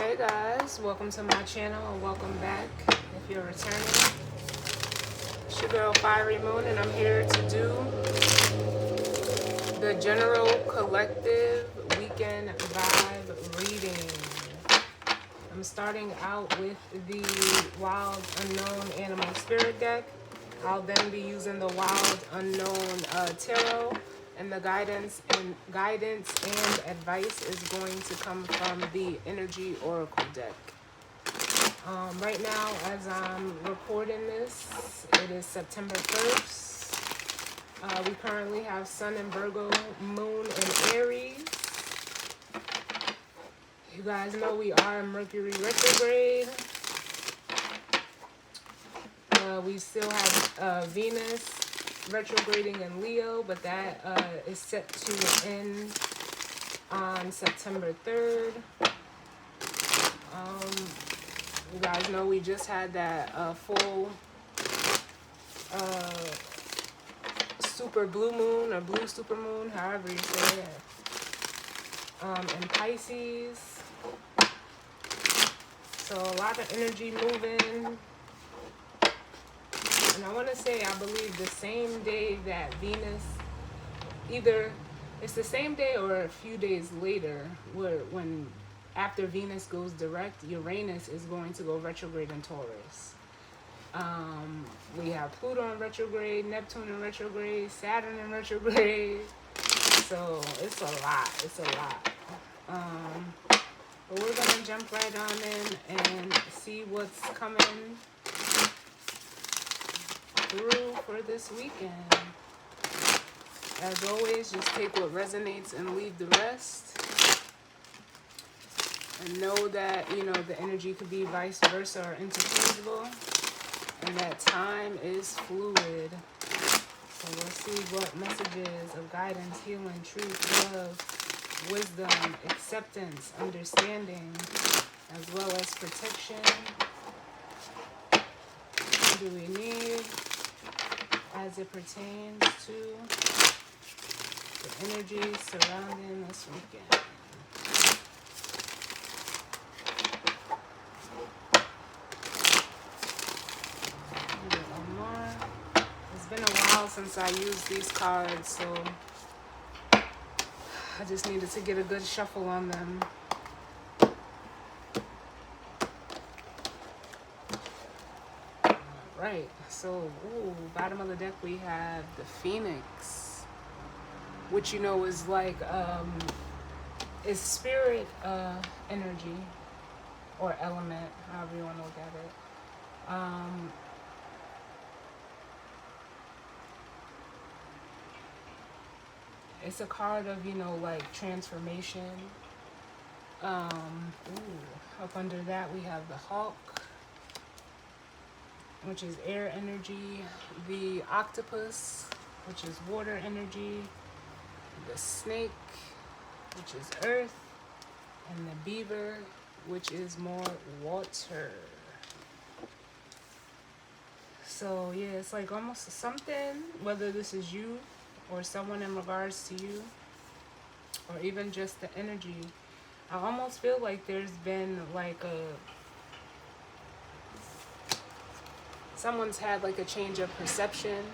Hey guys, welcome to my channel and welcome back if you're returning. It's your girl Fiery Moon and I'm here to do the general collective weekend vibe reading. I'm starting out with the Wild Unknown Animal Spirit deck. I'll then be using the Wild Unknown Tarot, and the guidance and advice is going to come from the Energy Oracle deck. Right now, as I'm recording this, it is September 1st. We currently have Sun in Virgo, Moon in Aries. You guys know we are in Mercury retrograde. We still have Venus retrograding in Leo, but that is set to end on September 3rd. You guys know we just had that full super blue moon or blue super moon, however you say it, in Pisces. So a lot of energy moving. And I want to say, I believe the same day that Venus, either it's the same day or a few days later, when after Venus goes direct, Uranus is going to go retrograde in Taurus. We have Pluto in retrograde, Neptune in retrograde, Saturn in retrograde. So it's a lot. It's a lot. But we're going to jump right on in and see what's coming through for this weekend. As always, just take what resonates and leave the rest. And know that, the energy could be vice versa or interchangeable. And that time is fluid. So let's see what messages of guidance, healing, truth, love, wisdom, acceptance, understanding, as well as protection do we need as it pertains to the energy surrounding this weekend. It's been a while since I used these cards, so I just needed to get a good shuffle on them. Right, so bottom of the deck we have the Phoenix, which is like is spirit energy or element, however you want to look at it. It's a card of like transformation. Up under that we have the Hawk, which is air energy, the octopus, which is water energy, the snake, which is earth, and the beaver, which is more water. So yeah, it's like almost something, whether this is you or someone in regards to you, or even just the energy. I almost feel like there's been like someone's had like a change of perception.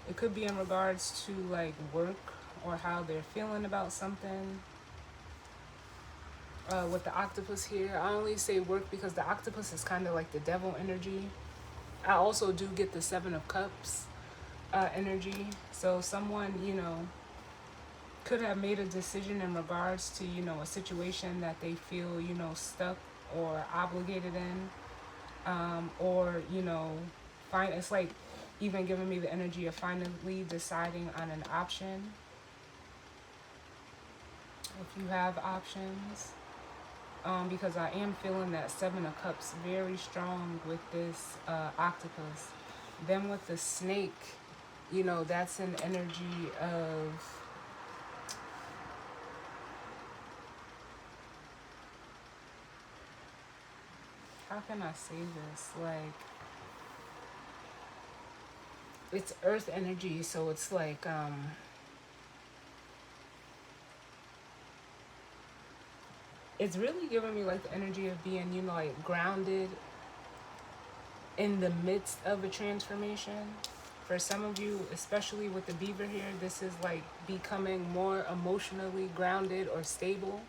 It could be in regards to like work or how they're feeling about something. With the octopus here, I only say work because the octopus is kind of like the devil energy. I also do get the Seven of Cups energy. So someone, could have made a decision in regards to, a situation that they feel, stuck or obligated in. Or, it's like even giving me the energy of finally deciding on an option. If you have options. Because I am feeling that Seven of Cups very strong with this octopus. Then with the snake, that's an energy of how can I say this? Like, it's earth energy, so it's like it's really giving me like the energy of being, like grounded in the midst of a transformation. For some of you, especially with the beaver here, this is like becoming more emotionally grounded or stable.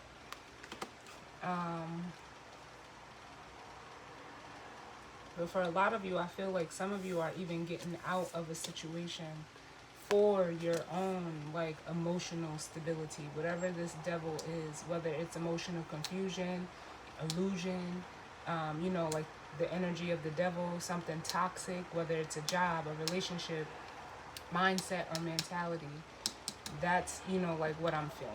But for a lot of you, I feel like some of you are even getting out of a situation for your own like emotional stability, whatever this devil is, whether it's emotional confusion, illusion, like the energy of the devil, something toxic, whether it's a job, a relationship, mindset, or mentality. That's, like what I'm feeling.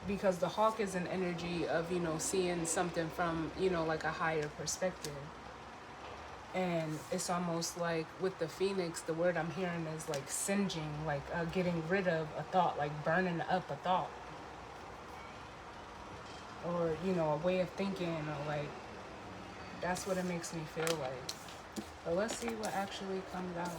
Because the hawk is an energy of, seeing something from, like a higher perspective. And it's almost like with the phoenix, the word I'm hearing is like singeing, like getting rid of a thought, like burning up a thought. Or, a way of thinking, or like, that's what it makes me feel like. But let's see what actually comes out.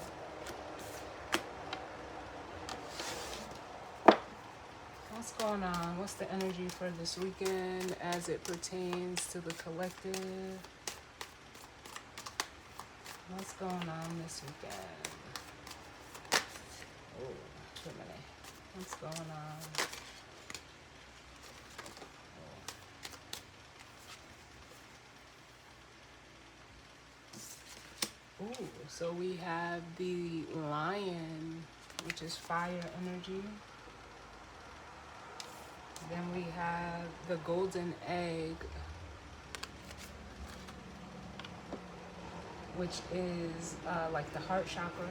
What's going on? What's the energy for this weekend as it pertains to the collective? What's going on this weekend? Oh, wait a minute. What's going on? Ooh, so we have the lion, which is fire energy. Then we have the golden egg, which is like the heart chakra.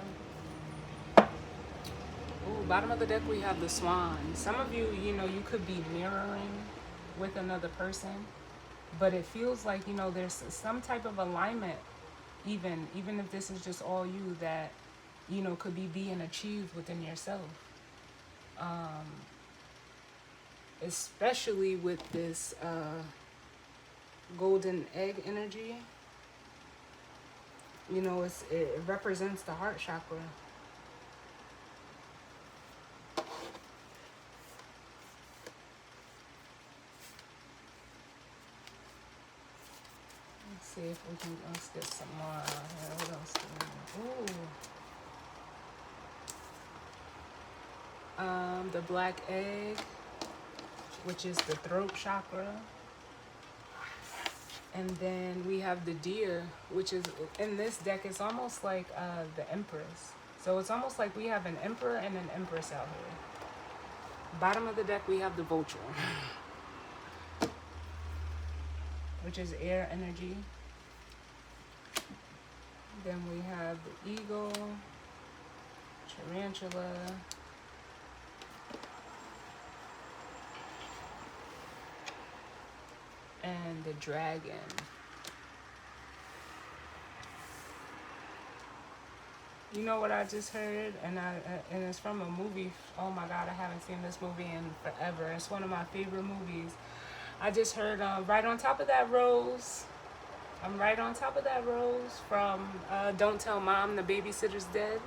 Ooh, bottom of the deck we have the swan. Some of you, you could be mirroring with another person, but it feels like, there's some type of alignment, even if this is just all you, that, could be being achieved within yourself. Especially with this golden egg energy. It represents the heart chakra. Let's see if we can, let's get some more out here. What else do we have? The black egg, which is the throat chakra. And then we have the deer, which is, in this deck, it's almost like the empress. So it's almost like we have an emperor and an empress out here. Bottom of the deck, we have the vulture, which is air energy. Then we have the eagle, tarantula, and the dragon. You know what I just heard? And it's from a movie. Oh my God, I haven't seen this movie in forever. It's one of my favorite movies. I just heard right on top of that rose. I'm right on top of that rose from Don't Tell Mom the Babysitter's Dead.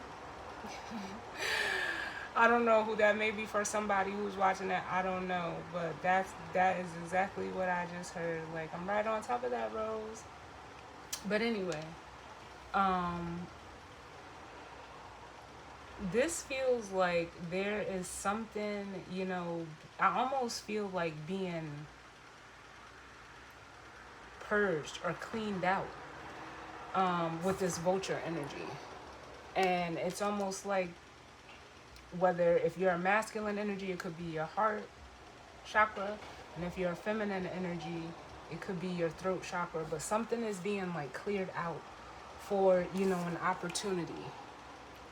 I don't know who that may be for somebody who's watching that. I don't know, but that is exactly what I just heard. Like, I'm right on top of that rose. But anyway, this feels like there is something, I almost feel like being purged or cleaned out with this vulture energy. And it's almost like, whether if you're a masculine energy, it could be your heart chakra, and if you're a feminine energy, it could be your throat chakra. But something is being like cleared out for, an opportunity.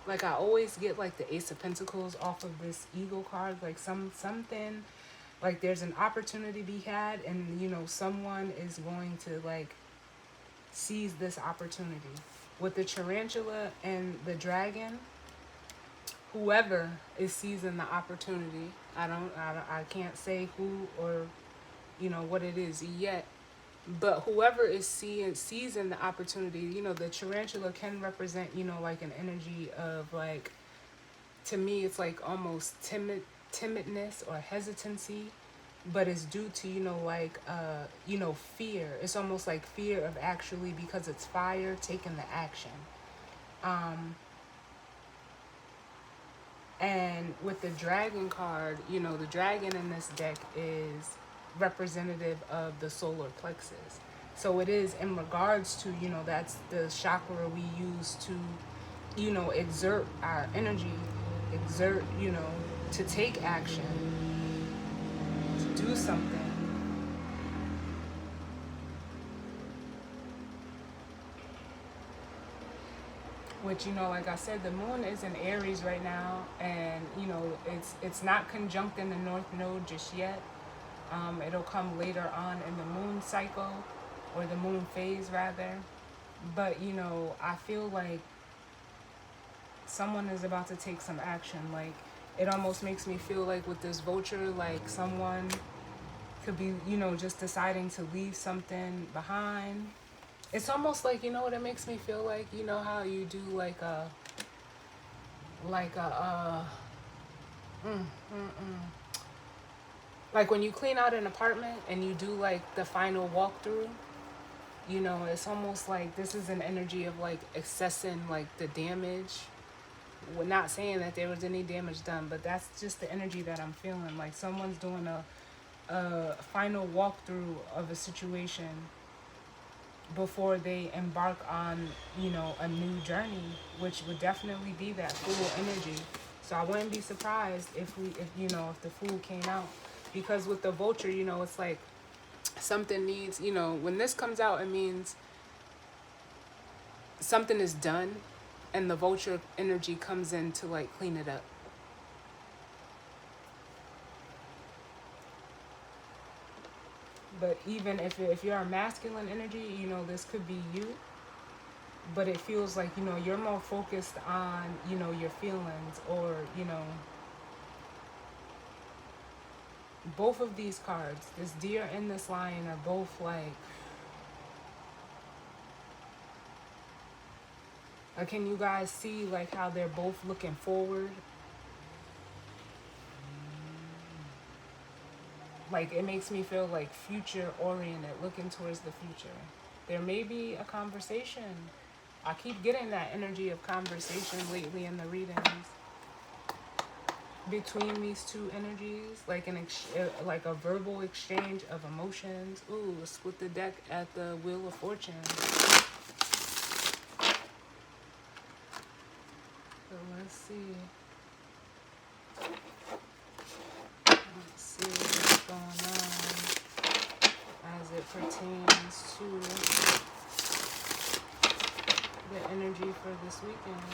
Like, I always get like the Ace of Pentacles off of this Eagle card, like something like there's an opportunity to be had, and someone is going to like seize this opportunity. With the tarantula and the dragon, whoever is seizing the opportunity, I can't say who or what it is yet, But whoever is seizing the opportunity, the tarantula can represent, like an energy of like, to me, it's like almost timidness or hesitancy, but it's due to, like, fear. It's almost like fear of actually, because it's fire, taking the action. And with the dragon card, the dragon in this deck is representative of the solar plexus. So it is in regards to, that's the chakra we use to, exert our energy, to take action, to do something. Which, like I said, the moon is in Aries right now, and it's not conjunct in the North Node just yet. It'll come later on in the moon cycle, or the moon phase rather. But I feel like someone is about to take some action. Like, it almost makes me feel like with this vulture, like someone could be, just deciding to leave something behind. It's almost like, what it makes me feel like, how you do like a like when you clean out an apartment and you do like the final walkthrough, it's almost like this is an energy of like assessing like the damage. We're not saying that there was any damage done, but that's just the energy that I'm feeling. Like someone's doing a final walkthrough of a situation before they embark on, a new journey, which would definitely be that Fool energy. So I wouldn't be surprised if if the Fool came out, because with the vulture, it's like something needs, when this comes out, it means something is done, and the vulture energy comes in to like clean it up. But even if you're a masculine energy, this could be you. But it feels like, you're more focused on, your feelings, or, both of these cards, this deer and this lion, are both like, can you guys see like how they're both looking forward? Like, it makes me feel like future oriented, looking towards the future. There may be a conversation. I keep getting that energy of conversation lately in the readings between these two energies, like like a verbal exchange of emotions. Ooh, split the deck at the Wheel of Fortune. So let's see. Let's see what's going on as it pertains to the energy for this weekend.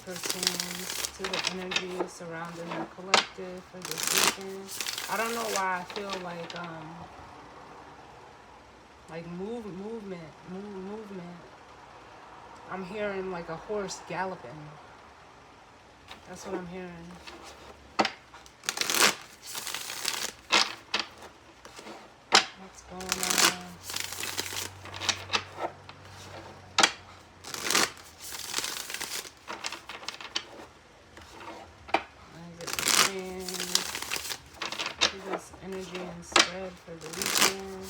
Pertains to the energy surrounding the collective for this weekend. I don't know why I feel like movement. I'm hearing like a horse galloping. That's what I'm hearing. What's going on? Energy instead for the weekend.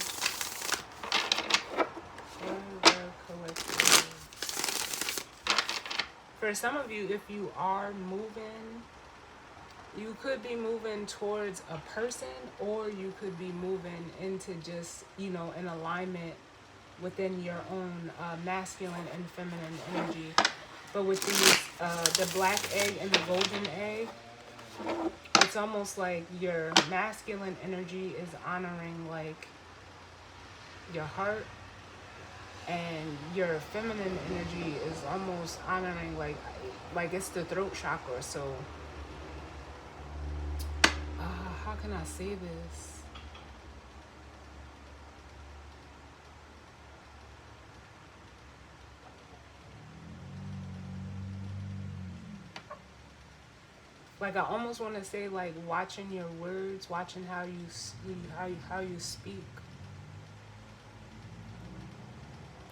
For the collective. For some of you, if you are moving, you could be moving towards a person, or you could be moving into just, an alignment within your own masculine and feminine energy. But with these, the black egg and the golden egg, it's almost like your masculine energy is honoring like your heart, and your feminine energy is almost honoring like it's the throat chakra. So how can I say this? Like I almost want to say like watching your words, watching how how you speak.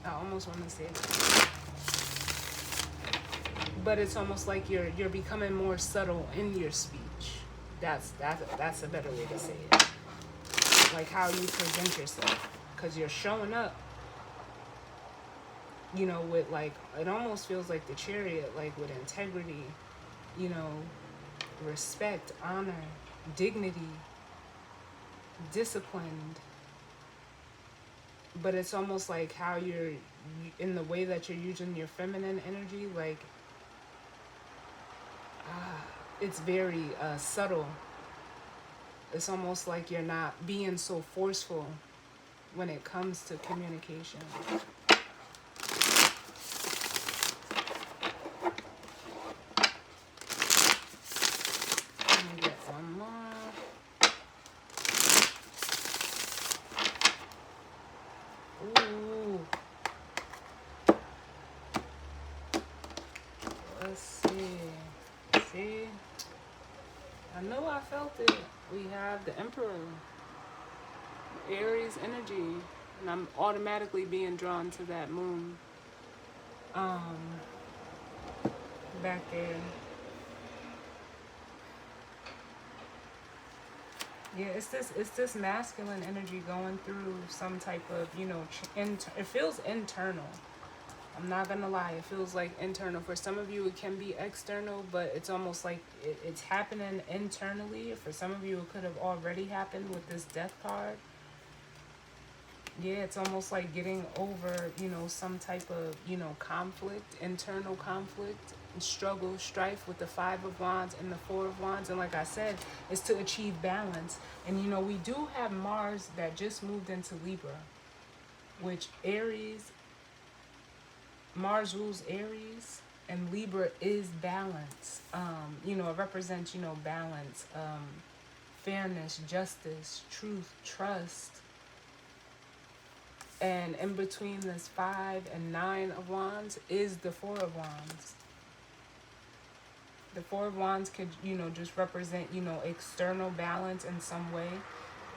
I almost want to say that. But it's almost like you're becoming more subtle in your speech. That's a better way to say it. Like how you present yourself, because you're showing up, with like, it almost feels like the Chariot, like with integrity, you know, respect, honor, dignity, disciplined. But it's almost like how you're in the way that you're using your feminine energy, like it's very subtle. It's almost like you're not being so forceful when it comes to communication. Let me get one more. Ooh. Let's see. See? I know I felt it. We have the Emperor. Aries energy. And I'm automatically being drawn to that moon. Back there. Yeah, it's this masculine energy going through some type of, it feels internal. I'm not gonna lie, it feels like internal. For some of you, it can be external, but it's almost like it's happening internally. For some of you, it could have already happened with this Death card. Yeah, it's almost like getting over, some type of, conflict, internal conflict, struggle, strife with the Five of Wands and the Four of Wands. And like I said, it's to achieve balance. And, we do have Mars that just moved into Libra, which Mars rules Aries, and Libra is balance. It represents, balance, fairness, justice, truth, trust. And in between this 5 and 9 of Wands is the Four of Wands. The Four of Wands could, just represent, external balance in some way.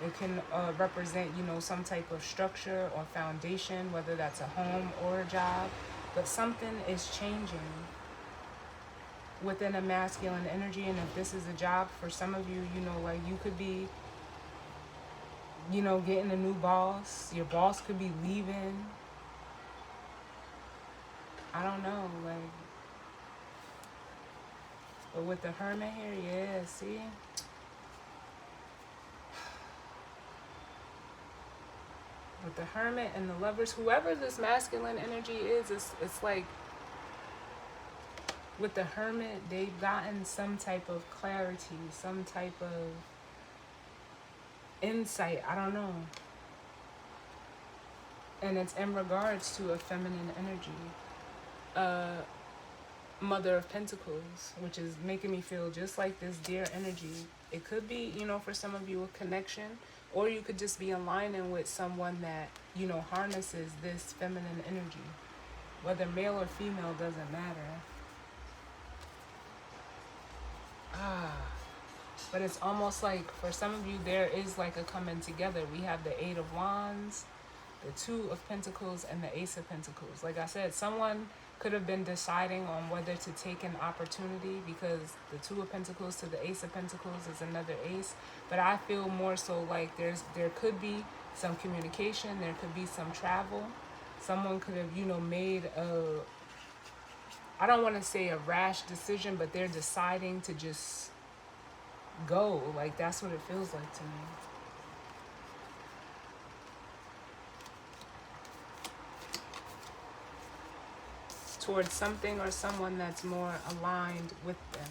It can represent, some type of structure or foundation, whether that's a home or a job. But something is changing within a masculine energy. And if this is a job for some of you, like you could be, getting a new boss. Your boss could be leaving. I don't know, like. But with the Hermit here, yeah, see? With the Hermit and the Lovers, whoever this masculine energy is, it's like, with the Hermit, they've gotten some type of clarity, some type of insight, I don't know. And it's in regards to a feminine energy. Mother of Pentacles, which is making me feel just like this dear energy. It could be, for some of you, a connection, or you could just be aligning with someone that, harnesses this feminine energy. Whether male or female doesn't matter. But it's almost like for some of you, there is like a coming together. We have the Eight of Wands, the Two of Pentacles, and the Ace of Pentacles. Like I said, someone could have been deciding on whether to take an opportunity, because the Two of Pentacles to the Ace of Pentacles is another ace. But I feel more so like there could be some communication, there could be some travel. Someone could have, made I don't want to say a rash decision, but they're deciding to just go. Like, that's what it feels like to me. Towards something or someone that's more aligned with them.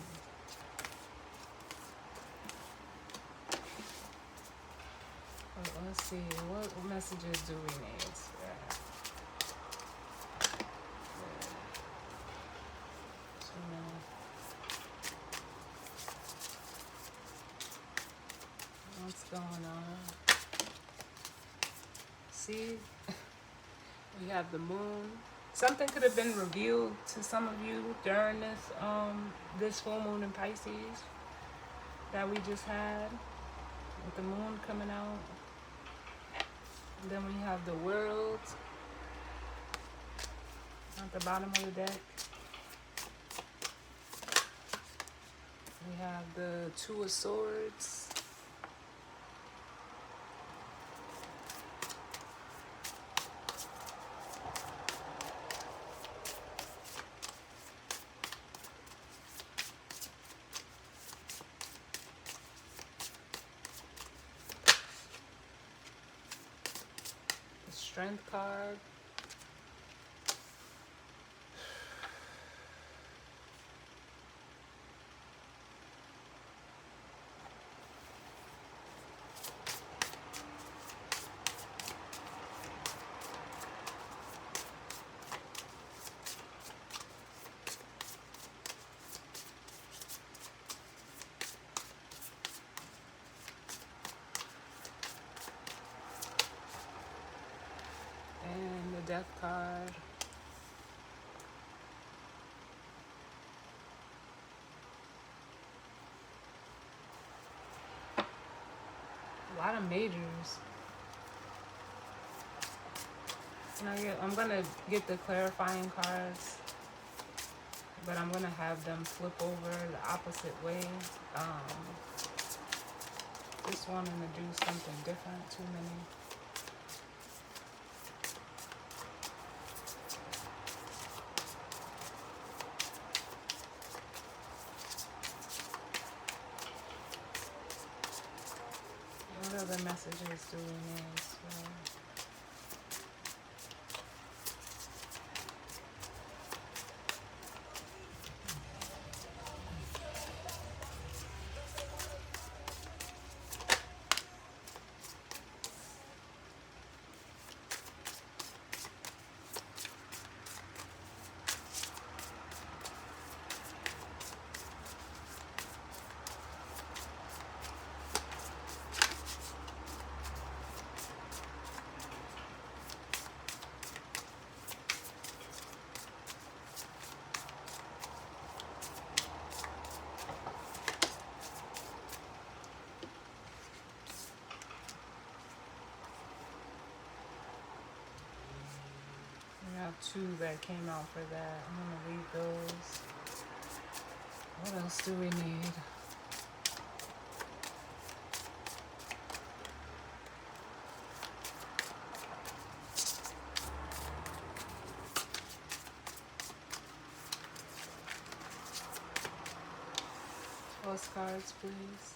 Well, let's see, what messages do we need? What's going on? See, we have the moon. Something could have been revealed to some of you during this full moon in Pisces. that we just had with the moon coming out. And then we have the world at the bottom of the deck. We have the Two of Swords. The Strength card. And the Death card. A lot of majors. I'm gonna get the clarifying cards, but I'm gonna have them flip over the opposite way. Just wanting to do something different. Too many. What other messages do we need? We have two that came out for that. I'm gonna leave those. What else do we need? Postcards, please.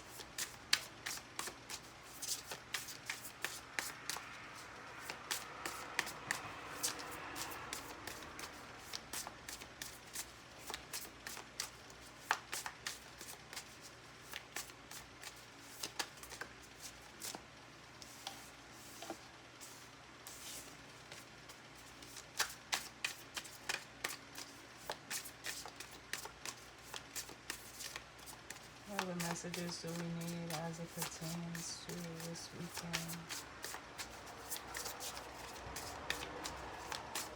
What other messages do we need as it pertains to this weekend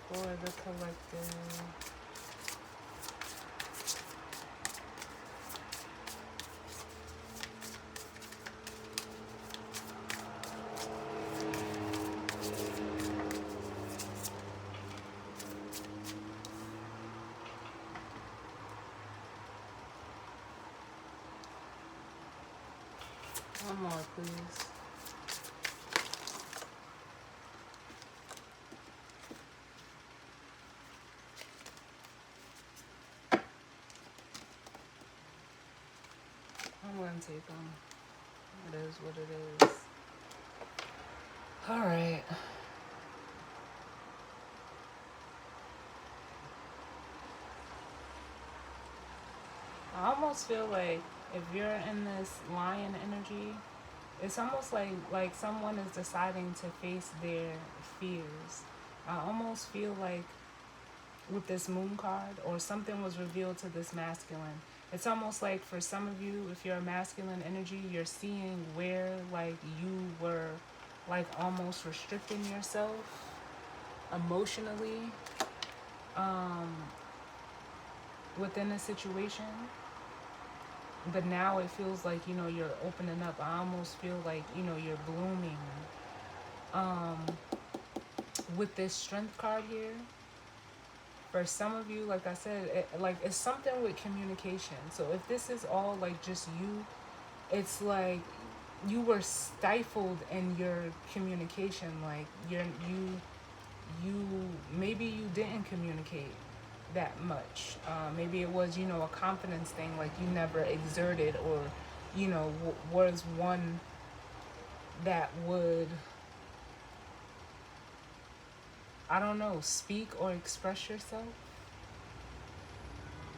for the collective? One more, please. I'm gonna take them. It is what it is. All right. I almost feel like if you're in this lion energy, it's almost like someone is deciding to face their fears. I almost feel like with this moon card, or something was revealed to this masculine. It's almost like for some of you, if you're a masculine energy, you're seeing where like you were like almost restricting yourself emotionally within a situation. but now it feels like, you're opening up. I almost feel like, you're blooming. um with this strength card here, for some of you, like I said, it's something with communication. So if this is all like just you, it's like you were stifled in your communication. Like you maybe you didn't communicate that much. Maybe it was, a confidence thing, like you never exerted, or was one that would, I don't know, speak or express yourself.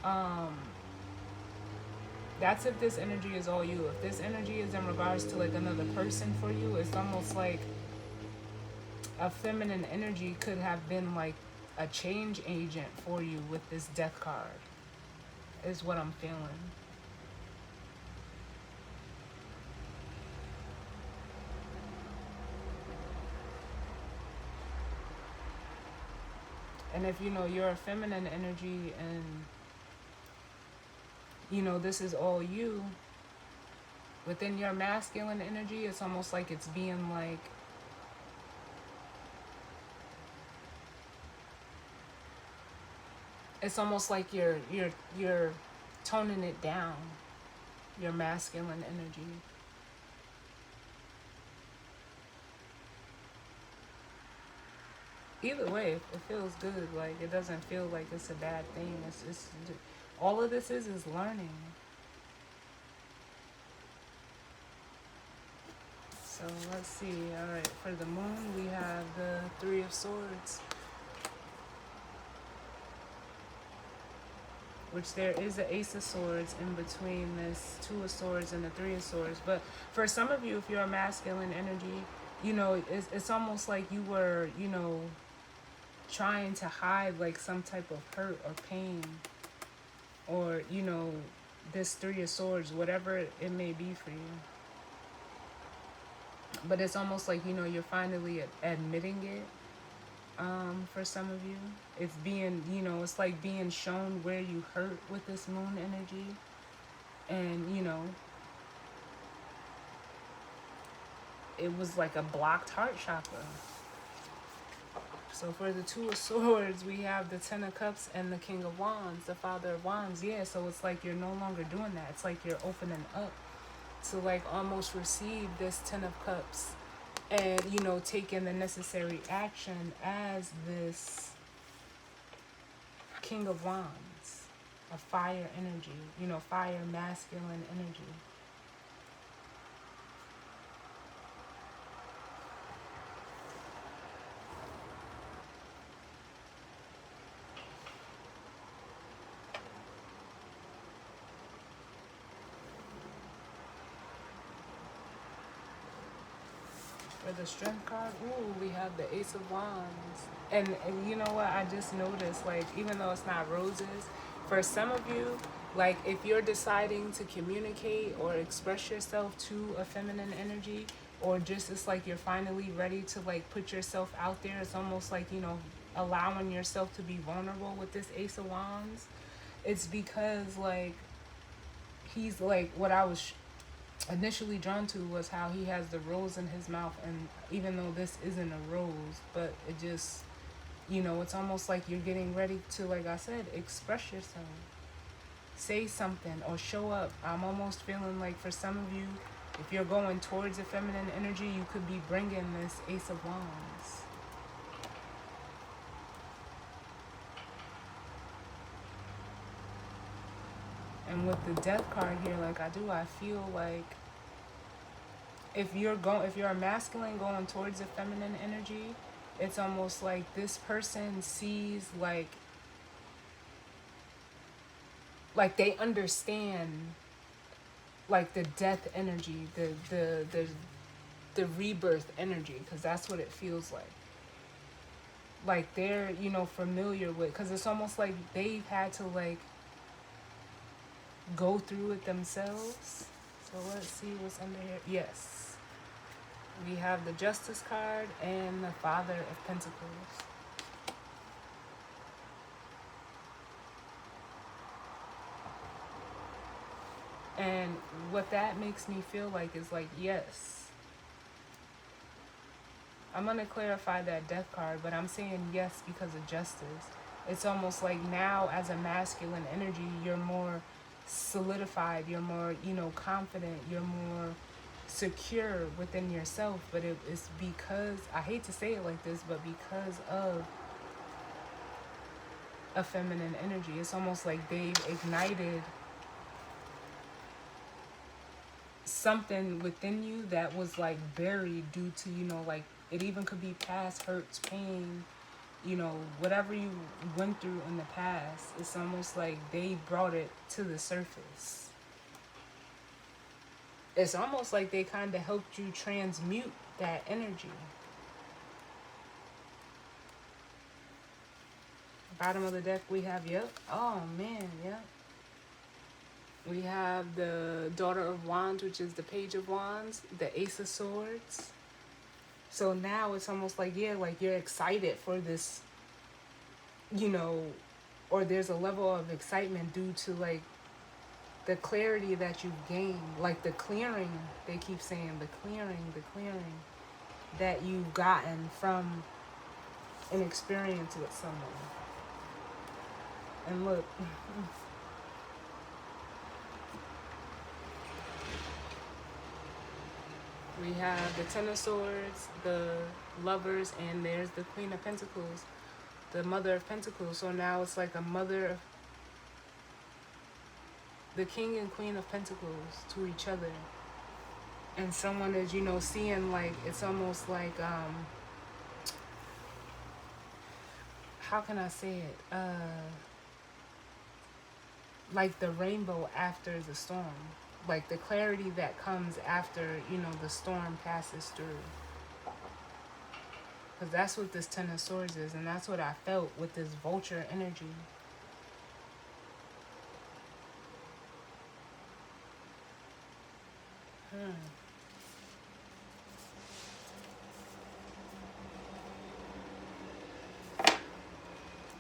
um that's if this energy is all you. If this energy is in regards to like another person for you, it's almost like a feminine energy could have been like a change agent for you with this death card, is what I'm feeling. And if you're a feminine energy, and this is all you, within your masculine energy, it's almost like it's being like, it's almost like you're toning it down, your masculine energy. Either way, it feels good. Like, it doesn't feel like it's a bad thing. It's just, all of this is learning. So let's see. All right, for the moon, we have the Three of Swords, which there is an Ace of Swords in between this Two of Swords and the Three of Swords. But for some of you, if you're a masculine energy, it's almost like you were, trying to hide like some type of hurt or pain, or this Three of Swords, whatever it may be for you. But it's almost like, you're finally admitting it. For some of you, it's being, it's like being shown where you hurt with this moon energy. And it was like a blocked heart chakra. So for the Two of Swords, we have the Ten of Cups and the King of Wands, the Father of Wands. Yeah, so it's like you're no longer doing that. It's like you're opening up to like almost receive this Ten of Cups, and taking the necessary action as this King of Wands, a fire energy, fire masculine energy. For the Strength card, ooh, we have the Ace of Wands. And you know what? I just noticed, like, even though it's not roses, for some of you, like, if you're deciding to communicate or express yourself to a feminine energy, or just it's like you're finally ready to, like, put yourself out there, it's almost like, allowing yourself to be vulnerable with this Ace of Wands. It's because, like, he's like, what I was initially drawn to was how he has the rose in his mouth, and even though this isn't a rose, but it just, it's almost like you're getting ready to, like I said, express yourself, say something, or show up. I'm almost feeling like for some of you, if you're going towards a feminine energy, you could be bringing this Ace of Wands. And with the Death card here, like I feel like if you're a masculine going towards a feminine energy, it's almost like this person sees like they understand like the death energy, the rebirth energy, because that's what it feels like they're familiar with, because it's almost like they've had to like go through it themselves. So let's see what's under here. Yes, we have the Justice card and the Father of Pentacles. And what that makes me feel like is like, yes, I'm going to clarify that death card, but I'm saying yes because of justice. It's almost like now as a masculine energy, you're more solidified, you're more, confident, you're more secure within yourself. But it's because, I hate to say it like this, but because of a feminine energy, it's almost like they've ignited something within you that was like buried due to, like it even could be past hurts, pain, whatever you went through in the past. It's almost like they brought it to the surface. It's almost like they kind of helped you transmute that energy. Bottom of the deck we have, yep. Oh man, yep. We have the Daughter of Wands, which is the Page of Wands, the Ace of Swords. So now it's almost like, yeah, like you're excited for this, or there's a level of excitement due to like the clarity that you've gained, like the clearing, they keep saying the clearing that you've gotten from an experience with someone. And look, we have the Ten of Swords, the Lovers, and there's the Queen of Pentacles, the Mother of Pentacles. So now it's like a mother, the King and Queen of Pentacles to each other. And someone is, seeing like, it's almost like, how can I say it? Like the rainbow after the storm. Like the clarity that comes after, the storm passes through. Because that's what this Ten of Swords is. And that's what I felt with this vulture energy.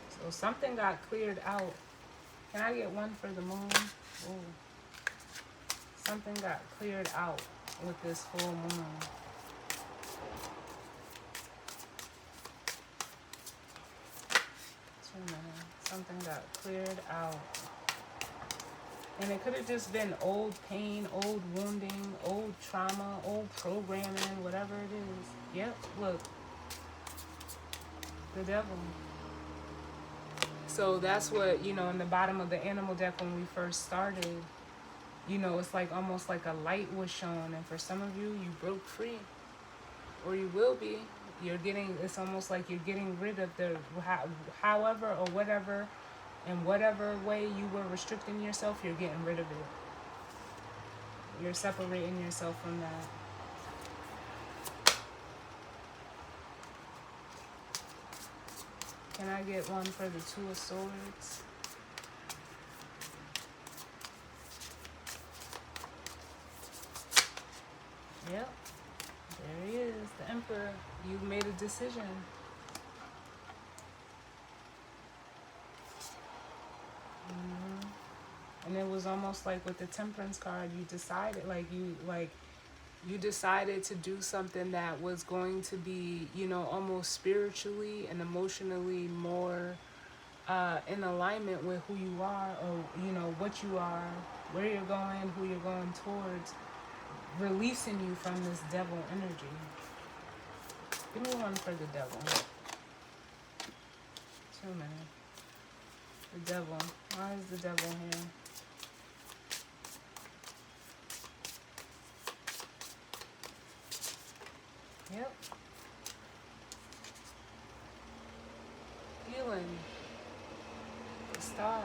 So something got cleared out. Can I get one for the moon? Ooh. Something got cleared out with this full moon. Something got cleared out. And it could have just been old pain, old wounding, old trauma, old programming, whatever it is. Yep, look. The devil. So that's what, in the bottom of the animal deck when we first started, it's like almost like a light was shown. And for some of you, you broke free. Or you will be. It's almost like you're getting rid of the, however or whatever, in whatever way you were restricting yourself, you're getting rid of it. You're separating yourself from that. Can I get one for the Two of Swords? Yep. There he is, the Emperor. You made a decision. And it was almost like with the Temperance card, you decided, you decided to do something that was going to be, almost spiritually and emotionally more in alignment with who you are, or, what you are, where you're going, who you're going towards, releasing you from this devil energy. Give me one for the devil. 2 minutes. The devil. Why is the devil here? Yep. Healing. The star.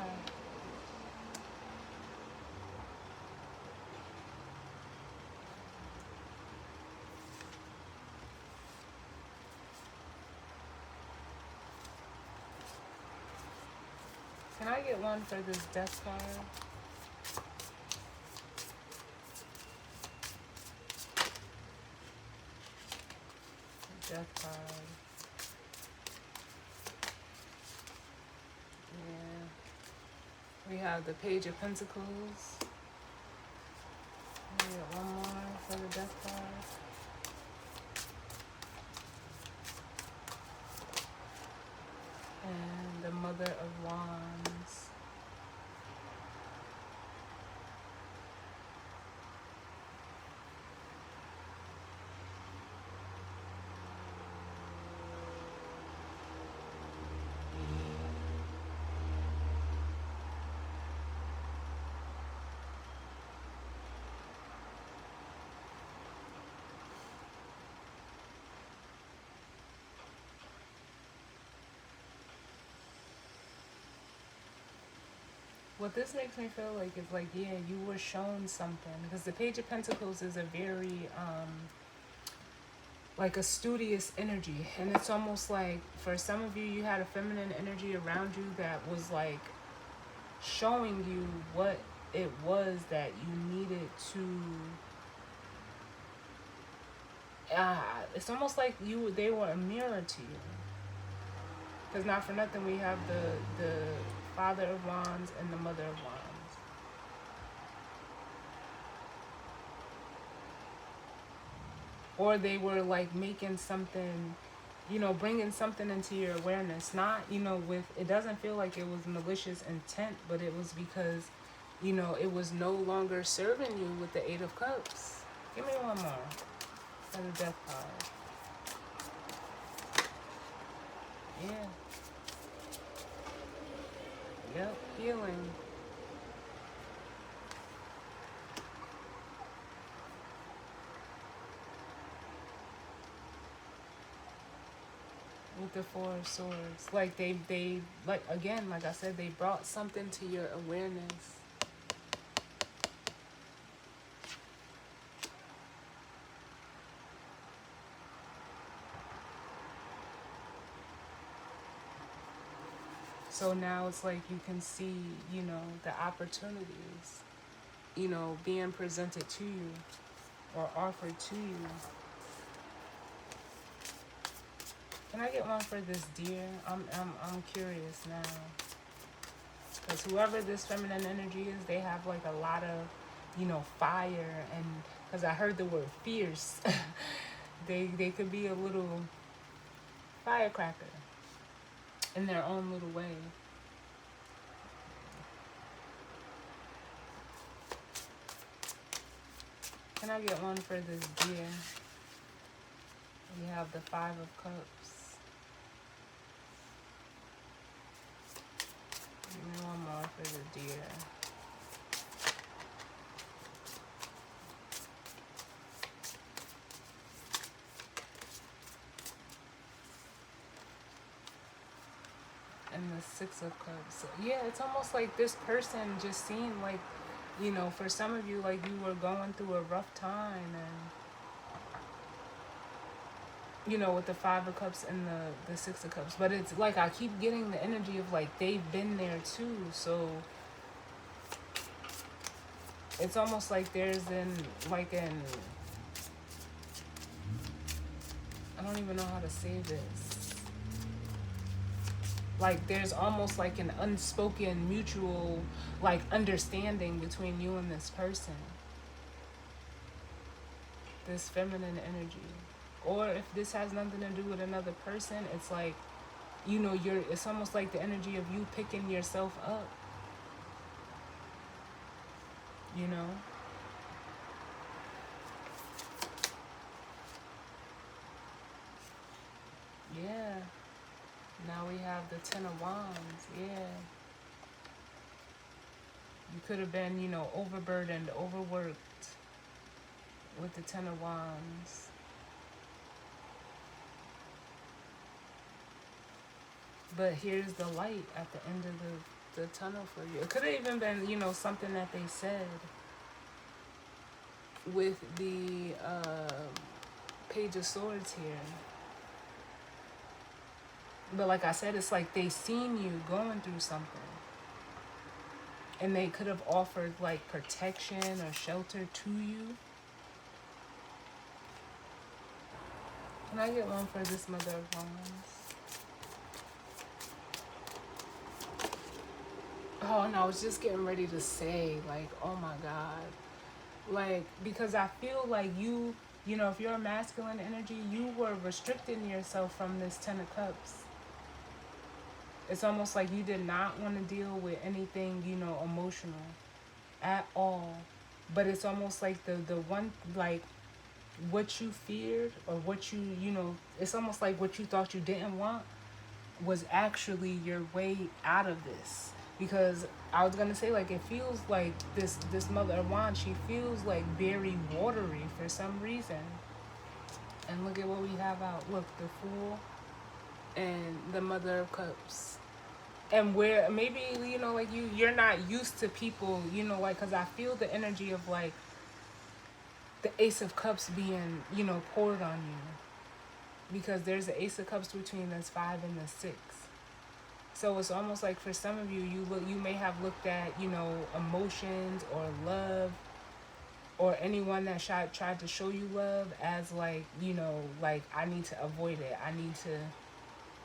Can I get one for this death card? Death card. Yeah. We have the Page of Pentacles. Death card. And the Mother of Wands. What this makes me feel like is like, yeah, you were shown something. Because the Page of Pentacles is a very, like a studious energy. And it's almost like, for some of you, you had a feminine energy around you that was like showing you what it was that you needed to, it's almost like they were a mirror to you. Because not for nothing, we have the Father of Wands and the Mother of Wands. Or they were like making something, you know, bringing something into your awareness. Not, you know, with, it doesn't feel like it was malicious intent, but it was because, you know, it was no longer serving you with the Eight of Cups. Give me one more for the Death card. Yeah. Yep, healing. With the Four of Swords. Like they like, again, like I said, they brought something to your awareness. So now it's like you can see, you know, the opportunities, you know, being presented to you or offered to you. Can I get one for this deer? I'm curious now. Because whoever this feminine energy is, they have like a lot of, you know, fire. And because I heard the word fierce, they could be a little firecracker in their own little way. Can I get one for this deer? We have the Five of Cups. And one more for the deer. And the Six of Cups. So, yeah, it's almost like this person just seemed like, you know, for some of you, like you were going through a rough time. And, you know, with the Five of Cups and the Six of Cups. But it's like I keep getting the energy of like they've been there too. So it's almost like there's I don't even know how to say this. Like there's almost like an unspoken mutual like understanding between you and this person. This feminine energy. Or if this has nothing to do with another person, it's like, you know, it's almost like the energy of you picking yourself up. You know? Yeah. Now we have the Ten of Wands. Yeah. You could have been, you know, overburdened, overworked with the Ten of Wands. But here's the light at the end of the tunnel for you. It could have even been, you know, something that they said with the Page of Swords here. But like I said, it's like they seen you going through something. And they could have offered like protection or shelter to you. Can I get one for this Mother of Wands? Oh, and I was just getting ready to say, like, oh my God. Like, because I feel like you know, if you're a masculine energy, you were restricting yourself from this Ten of Cups. It's almost like you did not want to deal with anything, you know, emotional at all. But it's almost like the one, like, what you feared, or what you know, it's almost like what you thought you didn't want was actually your way out of this. Because I was gonna say, like, it feels like this Mother of Wands, she feels like very watery for some reason. And look at what we have out. Look, the Fool and the Mother of Cups. And where maybe, you know, like, you're not used to people, you know, like, because I feel the energy of, like, the Ace of Cups being, you know, poured on you, because there's the Ace of Cups between this 5 and the 6. So it's almost like for some of you, you may have looked at, you know, emotions or love, or anyone that tried to show you love as, like, you know, like, I need to avoid it. I need to,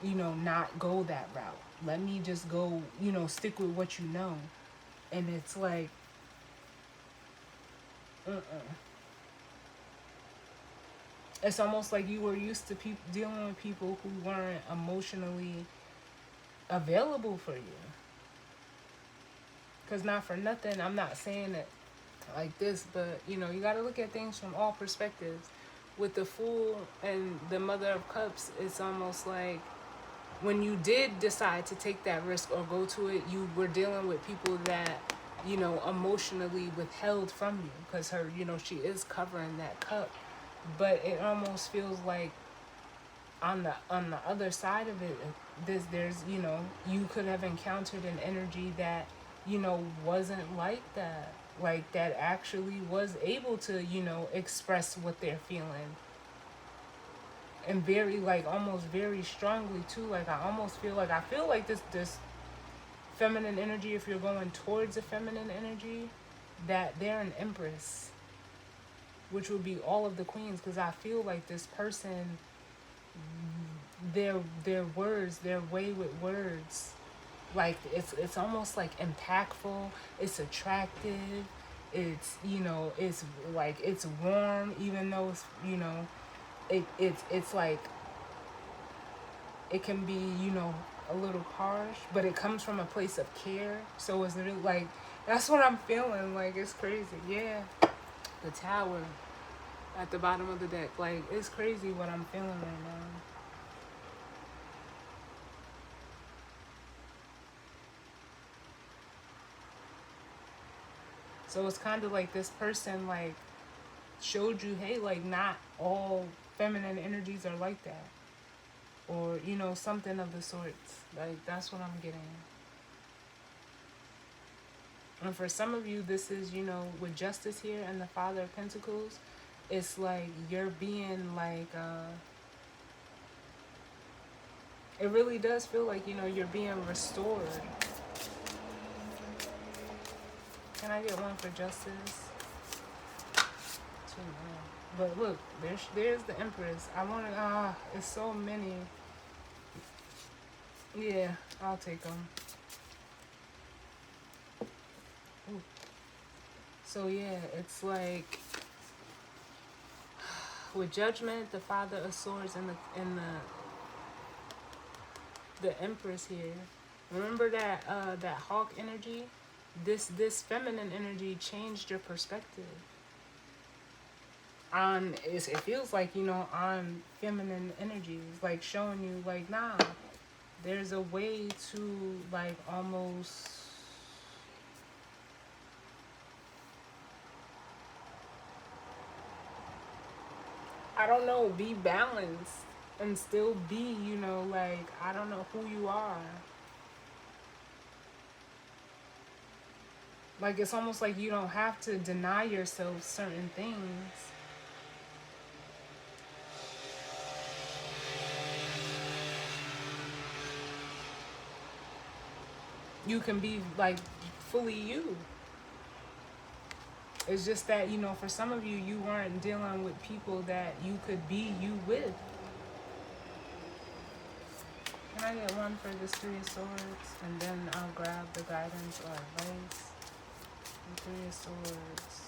you know, not go that route. Let me just go, you know, stick with what you know. And it's like, it's almost like you were used to dealing with people who weren't emotionally available for you. Because not for nothing, I'm not saying it like this, but, you know, you got to look at things from all perspectives. With the Fool and the Mother of Cups, it's almost like when you did decide to take that risk or go to it, you were dealing with people that, you know, emotionally withheld from you, because her, you know, she is covering that cup. But it almost feels like on the other side of it, there's, you know, you could have encountered an energy that, you know, wasn't like that, like, that actually was able to, you know, express what they're feeling, and very, like, almost very strongly too. Like, I feel like this feminine energy, if you're going towards a feminine energy, that they're an Empress, which would be all of the queens, because I feel like this person, their words, their way with words, like, it's almost like impactful, it's attractive, it's, you know, it's like, it's warm, even though it's, you know, it's like, it can be, you know, a little harsh, but it comes from a place of care. So it's really like, that's what I'm feeling. Like, it's crazy. Yeah, the Tower at the bottom of the deck. Like, it's crazy what I'm feeling right now. So it's kind of like this person, like, showed you, hey, like, not all feminine energies are like that, or, you know, something of the sorts. Like, that's what I'm getting. And for some of you, this is, you know, with Justice here and the Father of Pentacles, it's like you're being, like, it really does feel like, you know, you're being restored. Can I get one for Justice? Two more. But look, there's the Empress. I want to, it's so many. Yeah, I'll take them. Ooh. So yeah, it's like, with Judgment, the Father of Swords, and the Empress here. Remember that that hawk energy? This feminine energy changed your perspective on, it feels like, you know, on feminine energies, like, showing you, like, nah, there's a way to, like, almost, I don't know, be balanced and still be, you know, like, I don't know, who you are. Like, it's almost like you don't have to deny yourself certain things. You can be, like, fully you. It's just that, you know, for some of you, you weren't dealing with people that you could be you with. Can I get one for this Three of Swords? And then I'll grab the guidance or advice. The Three of Swords.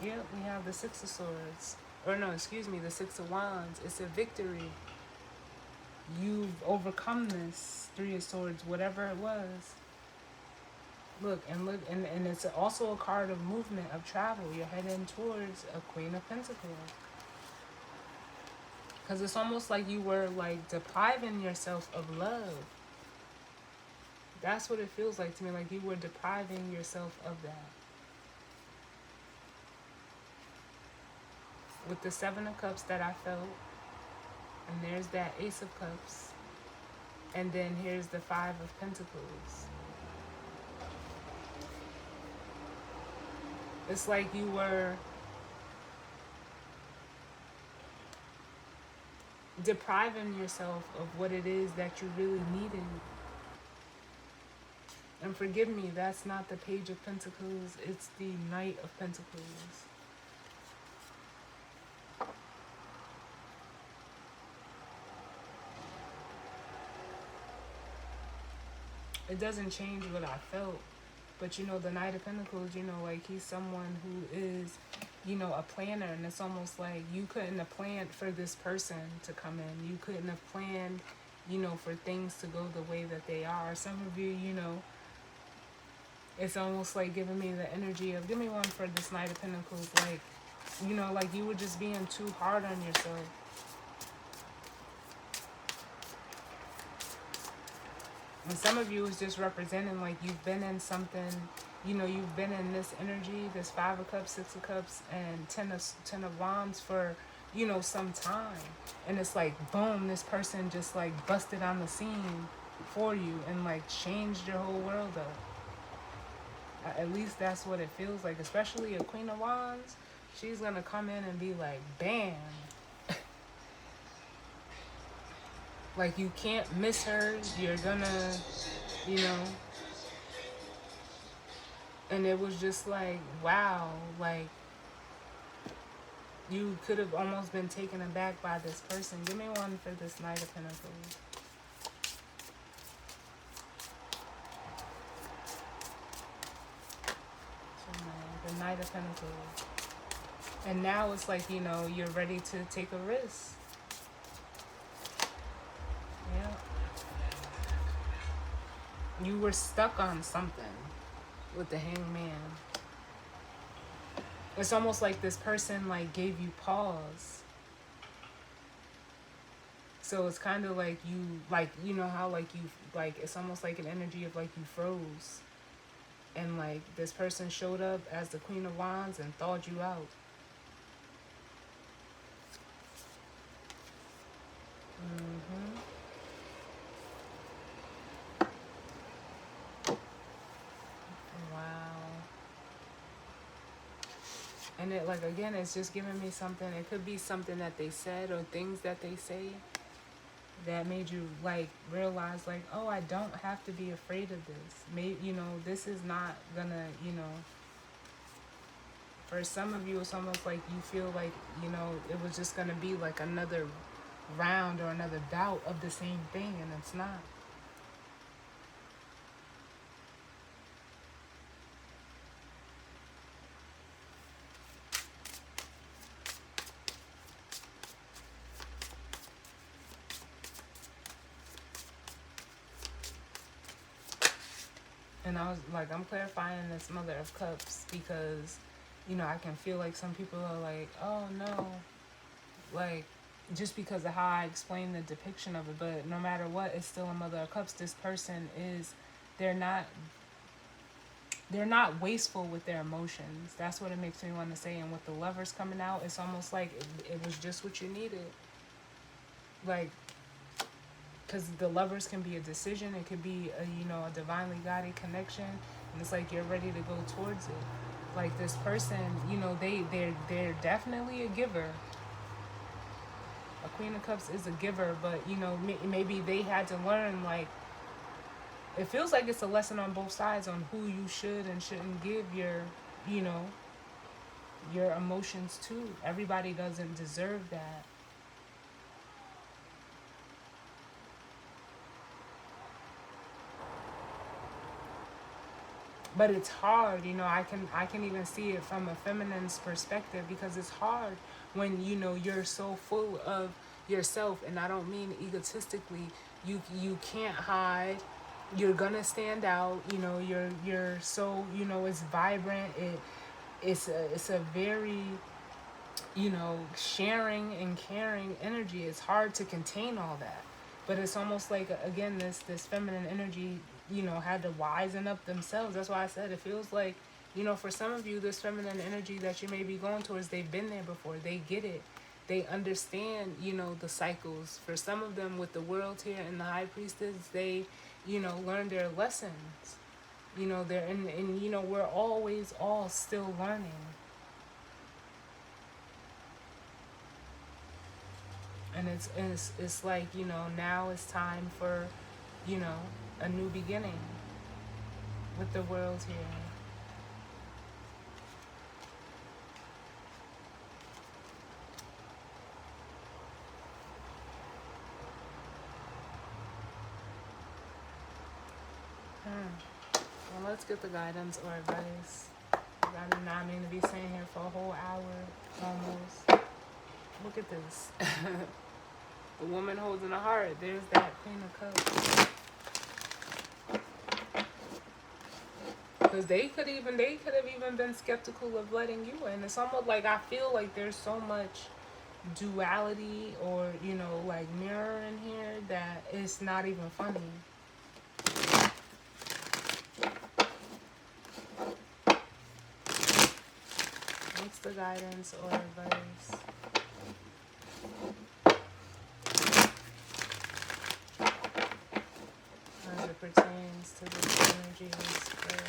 Yep, we have the Six of Swords. Or no, excuse me, the Six of Wands. It's a victory. You've overcome this Three of Swords, whatever it was. Look, and it's also a card of movement, of travel. You're heading towards a Queen of Pentacles. Because it's almost like you were like depriving yourself of love. That's what it feels like to me, like you were depriving yourself of that. With the Seven of Cups that I felt, and there's that Ace of Cups, and then here's the Five of Pentacles. It's like you were depriving yourself of what it is that you really needed. And forgive me, that's not the Page of Pentacles, it's the Knight of Pentacles. It doesn't change what I felt. But, you know, the Knight of Pentacles, you know, like he's someone who is, you know, a planner. And it's almost like you couldn't have planned for this person to come in. You couldn't have planned, you know, for things to go the way that they are. Some of you, you know, it's almost like giving me the energy of, give me one for this Knight of Pentacles. Like, you know, like you were just being too hard on yourself. And some of you is just representing like you've been in something, you know, you've been in this energy, this Five of Cups, Six of Cups, and Ten of Wands for, you know, some time. And it's like, boom, this person just like busted on the scene for you and like changed your whole world up. At least that's what it feels like, especially a Queen of Wands. She's gonna come in and be like, bam. Like you can't miss her. You're gonna, you know. And it was just like, wow, like you could have almost been taken aback by this person. Give me one for this Knight of Pentacles. So, the Knight of Pentacles. And now it's like, you know, you're ready to take a risk. Yeah. You were stuck on something with the Hangman. It's almost like this person like gave you pause. So it's kind of like you, like, you know how like you, like it's almost like an energy of like you froze. And like this person showed up as the Queen of Wands and thawed you out. Mm-hmm. Wow. And it, like, again, it's just giving me something. It could be something that they said or things that they say that made you like realize like, oh, I don't have to be afraid of this. Maybe, you know, this is not gonna, you know, for some of you it's almost like you feel like, you know, it was just gonna be like another round or another bout of the same thing, and it's not. And I was like, I'm clarifying this Mother of Cups because, you know, I can feel like some people are like, oh no, like, just because of how I explain the depiction of it. But no matter what, it's still a Mother of Cups. This person is, they're not wasteful with their emotions. That's what it makes me want to say. And with the Lovers coming out, it's almost like it was just what you needed. Like, because the Lovers can be a decision. It could be a, you know, a divinely guided connection. And it's like you're ready to go towards it. Like this person, you know, they're definitely a giver. A Queen of Cups is a giver, but, you know, maybe they had to learn, like, it feels like it's a lesson on both sides on who you should and shouldn't give your, you know, your emotions to. Everybody doesn't deserve that. but it's hard. I can even see it from a feminine's perspective, because it's hard when you're so full of yourself. And I don't mean egotistically. You can't hide. You're gonna stand out. You're so, it's vibrant. It's a very, sharing and caring energy. It's hard to contain all that. But it's almost like, again, this feminine energy, had to wisen up themselves. That's why I said it feels like, for some of you, this feminine energy that you may be going towards, they've been there before. They get it. They understand, the cycles. For some of them, with the world here and the high priestess, they, learned their lessons. They're and we're always all still learning. And it's like, now it's time for, a new beginning with the world here. Well, let's get the guidance or advice. I did not mean to be sitting here for a whole hour almost. Look at this. The woman holding a heart. There's that Queen of Cups. Because they could have even been skeptical of letting you in. It's almost like, I feel like there's so much duality or, like mirror in here, that it's not even funny. What's the guidance or advice? As it pertains to this energy and spread.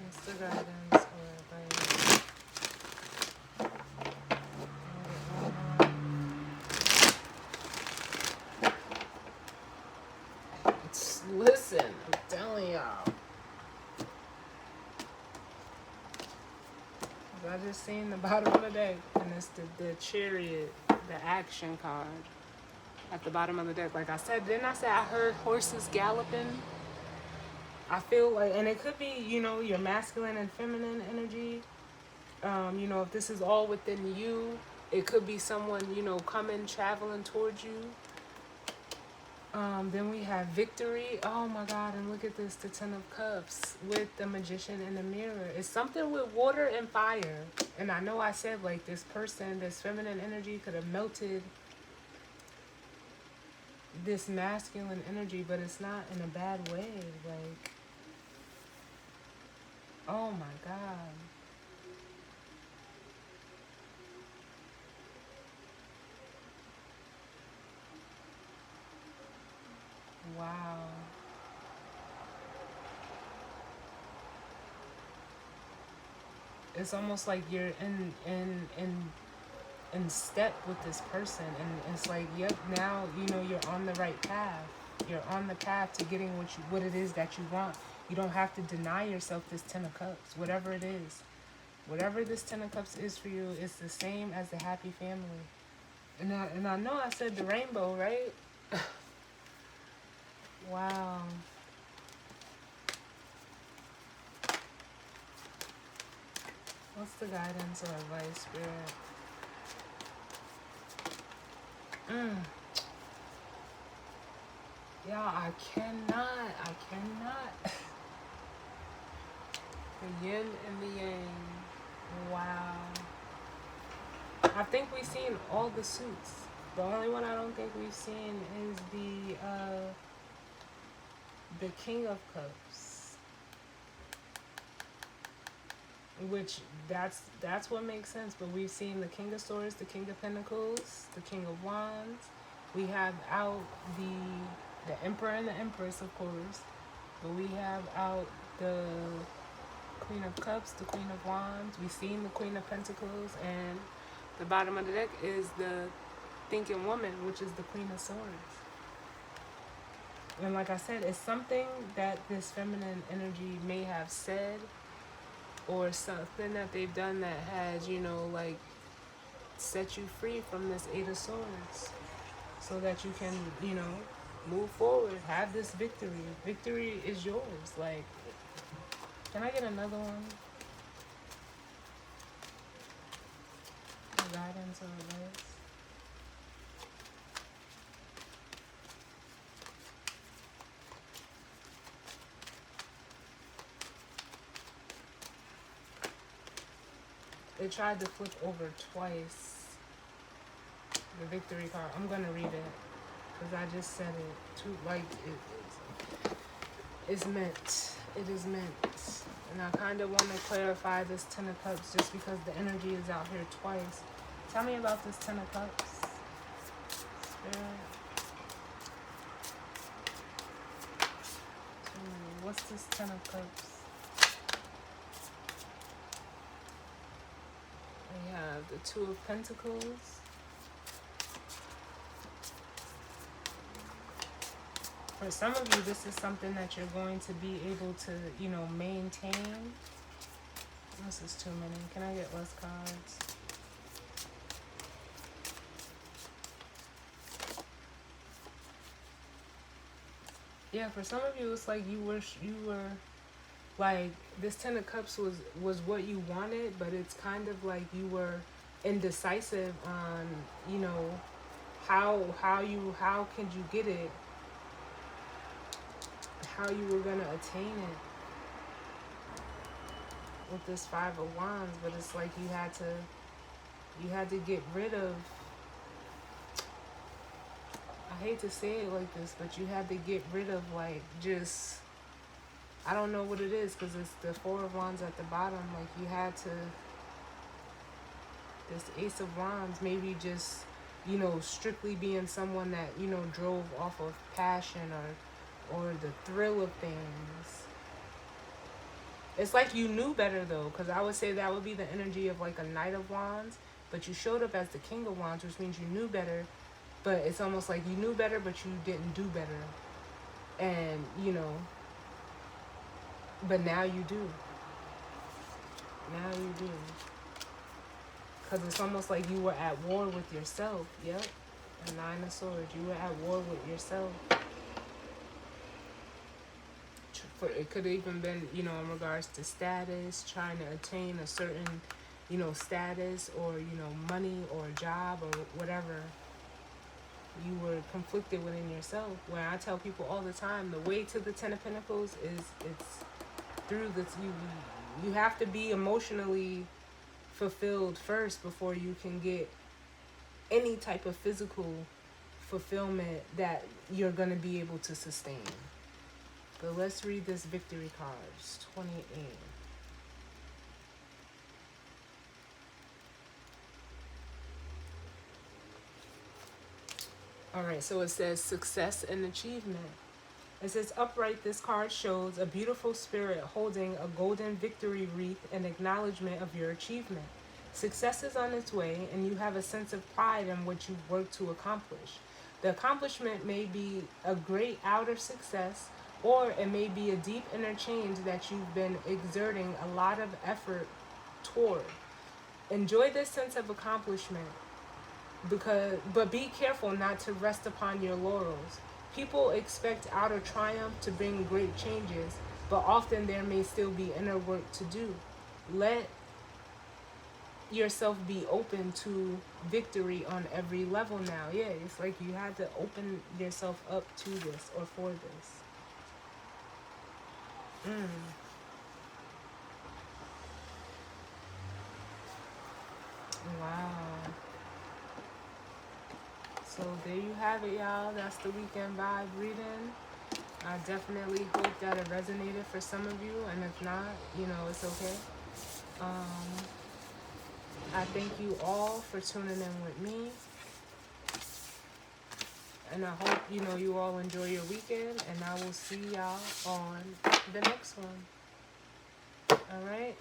What's the guidance or advice? Listen, I'm telling y'all. I just seen the bottom of the deck, and it's the Chariot, the action card at the bottom of the deck. Like I said, didn't I say I heard horses galloping? I feel like, and it could be, your masculine and feminine energy. If this is all within you, it could be someone, coming, traveling towards you. Then we have victory. Oh my God, and look at this, the Ten of Cups with the Magician in the mirror. It's something with water and fire. And I know I said, like, this person, this feminine energy could have melted this masculine energy, but it's not in a bad way. Like, oh my God. Wow. It's almost like you're in step with this person, and it's like, yep, now you're on the right path. You're on the path to getting what it is that you want. You don't have to deny yourself this Ten of Cups, whatever it is. Whatever this Ten of Cups is for you, it's the same as the happy family. And I know I said the rainbow, right? Wow. What's the guidance or advice, Spirit? Y'all, I cannot. The yin and the yang. Wow. I think we've seen all the suits. The only one I don't think we've seen is the King of Cups. Which that's what makes sense. But we've seen the King of Swords, the King of Pentacles, the King of Wands. We have out the Emperor and the Empress, of course. But we have out the Queen of Cups, the Queen of Wands. We've seen the Queen of Pentacles, and the bottom of the deck is the Thinking Woman, which is the Queen of Swords. And like I said, it's something that this feminine energy may have said, or something that they've done that has, like, set you free from this Eight of Swords so that you can, you know, move forward, have this victory. Victory is yours. Like, can I get another one? Guidance or advice? They tried to flip over twice. The victory card. I'm gonna read it because I just said it. Too like it's meant. It is meant. And I kind of want to clarify this Ten of Cups just because the energy is out here twice. Tell me about this Ten of Cups. Spirit. What's this Ten of Cups? We have the Two of Pentacles. For some of you, this is something that you're going to be able to, you know, maintain. This is too many. Can I get less cards? Yeah, for some of you, it's like you were like, this Ten of Cups was what you wanted, but it's kind of like you were indecisive on, you know, how could you get it, how you were gonna attain it with this Five of Wands. But it's like you had to get rid of, I hate to say it like this, but you had to get rid of, like, just, I don't know what it is, because it's the Four of Wands at the bottom. Like, you had to, this Ace of Wands, maybe just, you know, strictly being someone that, you know, drove off of passion or the thrill of things. It's like you knew better, though, because I would say that would be the energy of, like, a Knight of Wands, but you showed up as the King of Wands, which means you knew better, but it's almost like you knew better, but you didn't do better. And, you know, but now you do. Now you do. Because it's almost like you were at war with yourself. Yep. The Nine of Swords. You were at war with yourself. It could have even been, you know, in regards to status, trying to attain a certain, you know, status, or, you know, money or job or whatever. You were conflicted within yourself. When I tell people all the time, the way to the Ten of Pentacles is, it's through this. You have to be emotionally fulfilled first before you can get any type of physical fulfillment that you're going to be able to sustain. But let's read this victory cards. 28. Alright, so it says success and achievement. It says, upright, this card shows a beautiful spirit holding a golden victory wreath in acknowledgement of your achievement. Success is on its way, and you have a sense of pride in what you've worked to accomplish. The accomplishment may be a great outer success, or it may be a deep inner change that you've been exerting a lot of effort toward. Enjoy this sense of accomplishment, but be careful not to rest upon your laurels. People expect outer triumph to bring great changes, but often there may still be inner work to do. Let yourself be open to victory on every level now. Yeah, it's like you had to open yourself up to this or for this. Wow. So there you have it, y'all. That's the weekend vibe reading. I definitely hope that it resonated for some of you, and if not, you know, it's okay. I thank you all for tuning in with me, and I hope, you know, you all enjoy your weekend, and I will see y'all on the next one. All right?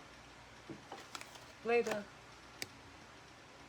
Later.